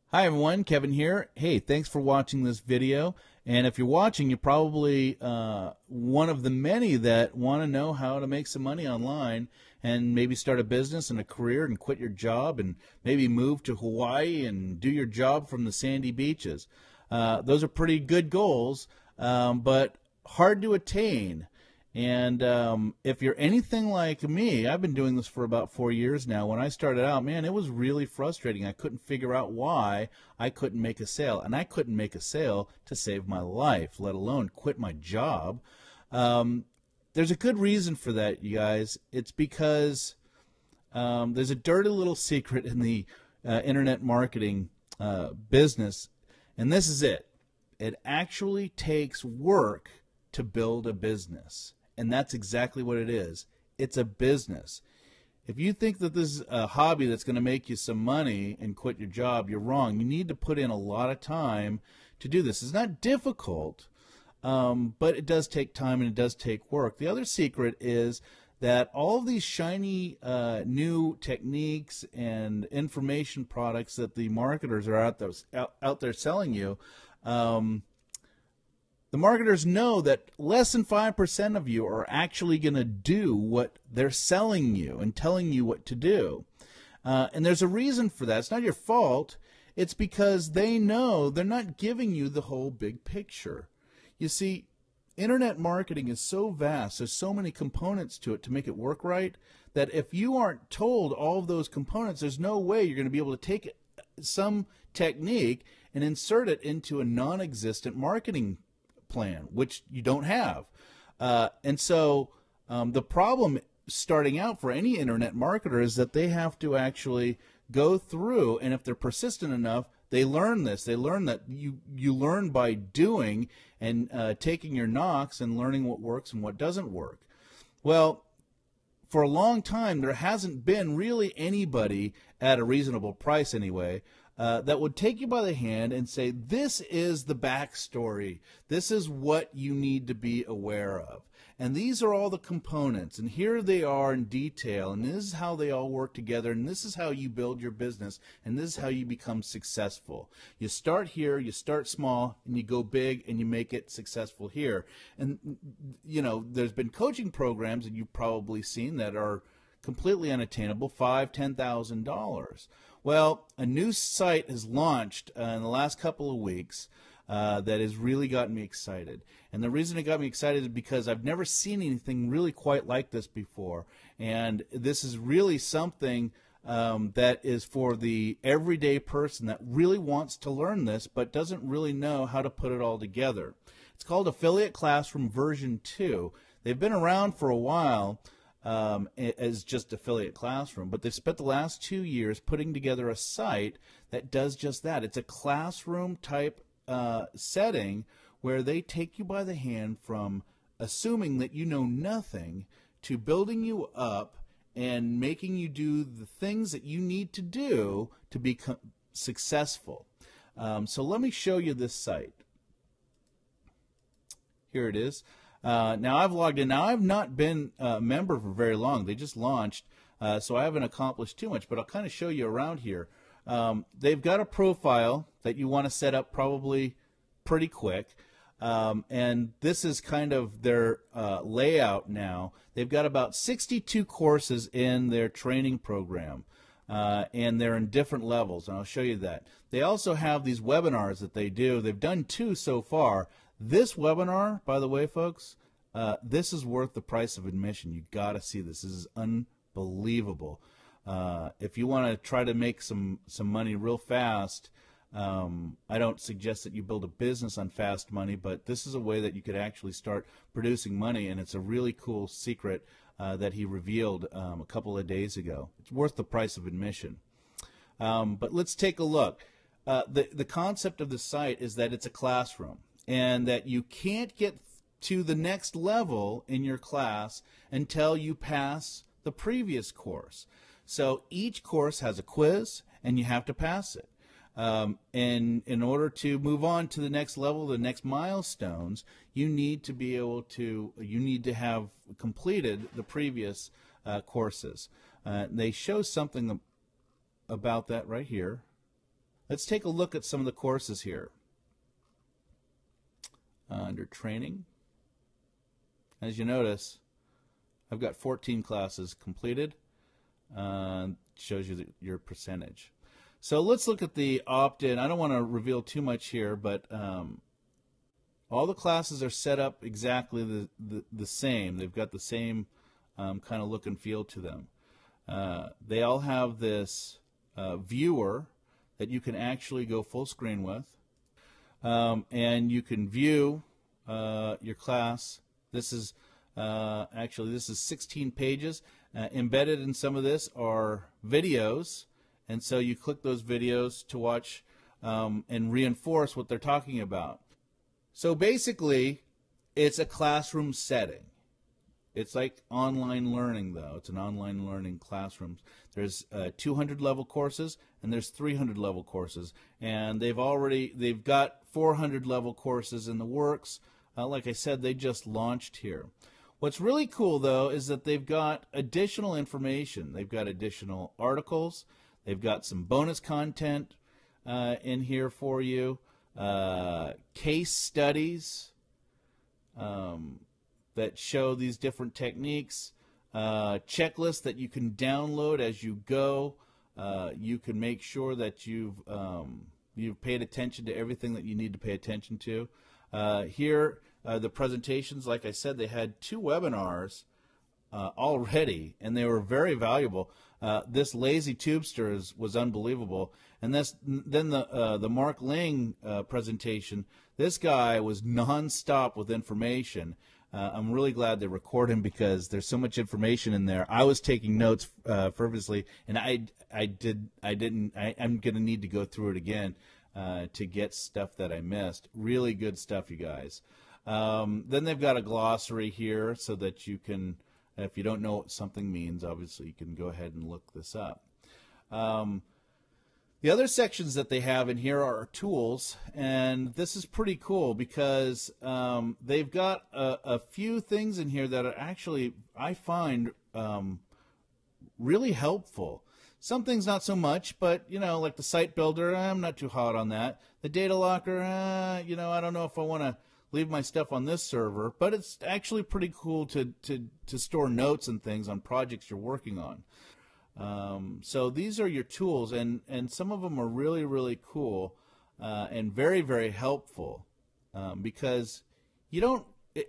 Hi everyone, Kevin here. Hey, thanks for watching this video. And if you're watching, you're probably one of the many that want to know how to make some money online and maybe start a business and a career and quit your job and maybe move to Hawaii and do your job from the sandy beaches. Those are pretty good goals, but hard to attain. And if you're anything like me, I've been doing this for about 4 years now. When I started out, man, it was really frustrating. I couldn't figure out why I couldn't make a sale. And I couldn't make a sale to save my life, let alone quit my job. There's a good reason for that, you guys. It's because there's a dirty little secret in the internet marketing business, and this is it. It actually takes work to build a business. And that's exactly what it is. It's a business. If you think that this is a hobby that's going to make you some money and quit your job, you're wrong. You need to put in a lot of time to do this. It's not difficult, but it does take time and it does take work. The other secret is that all of these shiny new techniques and information products that the marketers are out there selling you, the marketers know that less than 5% of you are actually going to do what they're selling you and telling you what to do. And there's a reason for that. It's not your fault. It's because they know they're not giving you the whole big picture. You see, internet marketing is so vast. There's so many components to it to make it work right that if you aren't told all of those components, there's no way you're going to be able to take some technique and insert it into a non-existent marketing plan, which you don't have. And so the problem starting out for any internet marketer is that they have to actually go through, and if they're persistent enough, they learn this. They learn that you learn by doing and taking your knocks and learning what works and what doesn't work. Well, for a long time, there hasn't been really anybody at a reasonable price anyway that would take you by the hand and say, this is the backstory. This is what you need to be aware of. And these are all the components, and here they are in detail, and this is how they all work together, and this is how you build your business, and this is how you become successful. You start here, you start small, and you go big, and you make it successful here. And, you know, there's been coaching programs that you've probably seen that are completely unattainable, $5,000, $10,000. Well, a new site has launched in the last couple of weeks that has really gotten me excited. And the reason it got me excited is because I've never seen anything really quite like this before. And this is really something that is for the everyday person that really wants to learn this but doesn't really know how to put it all together. It's called Affiliate Classroom version 2. They've been around for a while as just Affiliate Classroom, but they've spent the last 2 years putting together a site that does just that. It's a classroom type setting where they take you by the hand from assuming that you know nothing to building you up and making you do the things that you need to do to become successful. So let me show you this site. Here it is. Now I've logged in. Now I've not been a member for very long. They just launched, so I haven't accomplished too much, but I'll kind of show you around here. They've got a profile that you want to set up probably pretty quick, and this is kind of their layout now. They've got about 62 courses in their training program, and they're in different levels, and I'll show you that. They also have these webinars that they do. They've done 2 so far. This webinar, by the way, folks, this is worth the price of admission. You got to see this. This is unbelievable. If you want to try to make some money real fast, I don't suggest that you build a business on fast money, but this is a way that you could actually start producing money, and it's a really cool secret that he revealed a couple of days ago. It's worth the price of admission. But let's take a look. The concept of the site is that it's a classroom, and that you can't get to the next level in your class until you pass the previous course. So each course has a quiz, and you have to pass it. And in order to move on to the next level, the next milestones, you need to have completed the previous courses. They show something about that right here. Let's take a look at some of the courses here. Under training, as you notice, I've got 14 classes completed. Shows you your percentage. So let's look at the opt-in. I don't want to reveal too much here, but all the classes are set up exactly the same. They've got the same kind of look and feel to them. They all have this viewer that you can actually go full screen with, and you can view your class. This is this is 16 pages. Embedded in some of this are videos, and so you click those videos to watch and reinforce what they're talking about. So basically, it's a classroom setting. It's like online learning, though. It's an online learning classroom. There's 200 level courses and there's 300 level courses, and they've got 400 level courses in the works. Like I said, they just launched here. What's really cool, though, is that they've got additional information. They've got additional articles. They've got some bonus content in here for you. Case studies that show these different techniques, checklists that you can download as you go. You can make sure that you've paid attention to everything that you need to pay attention to. Here, the presentations, like I said, they had 2 webinars already, and they were very valuable. This Lazy Tubester was unbelievable, and then the Mark Ling presentation. This guy was nonstop with information. I'm really glad they record him because there's so much information in there. I was taking notes fervently, and I'm going to need to go through it again to get stuff that I missed. Really good stuff, you guys. Then they've got a glossary here so that you can, if you don't know what something means, obviously you can go ahead and look this up. The other sections that they have in here are tools, and this is pretty cool because they've got a few things in here that are actually, I find, really helpful. Some things not so much, but, you know, like the site builder, I'm not too hot on that. The data locker, you know, I don't know if I want to leave my stuff on this server, but it's actually pretty cool to store notes and things on projects you're working on. So these are your tools, and some of them are really, really cool and very, very helpful because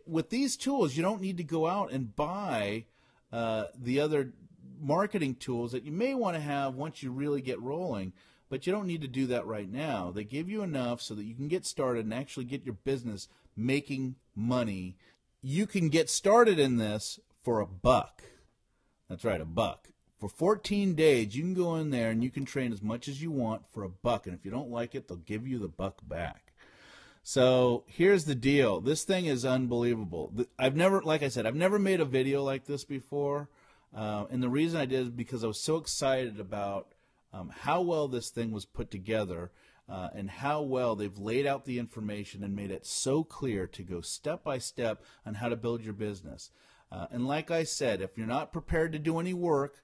with these tools, you don't need to go out and buy the other marketing tools that you may want to have once you really get rolling, but you don't need to do that right now. They give you enough so that you can get started and actually get your business making money. You can get started in this for $1. That's right, $1. For 14 days, you can go in there and you can train as much as you want for $1, and if you don't like it, they'll give you the $1 back. So here's the deal. This thing is unbelievable. Like I said, I've never made a video like this before, and the reason I did is because I was so excited about how well this thing was put together and how well they've laid out the information and made it so clear to go step by step on how to build your business. And like I said, if you're not prepared to do any work,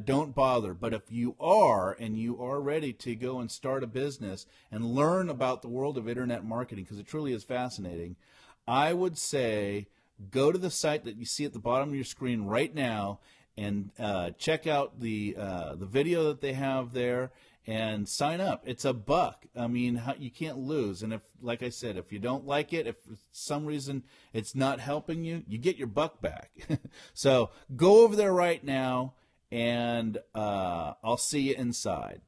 don't bother. But if you are, and you are ready to go and start a business and learn about the world of internet marketing, because it truly is fascinating, I would say go to the site that you see at the bottom of your screen right now and check out the video that they have there and sign up. It's $1. I mean, you can't lose. And if, like I said, if you don't like it, if for some reason it's not helping you, you get your $1 back. So go over there right now, and I'll see you inside.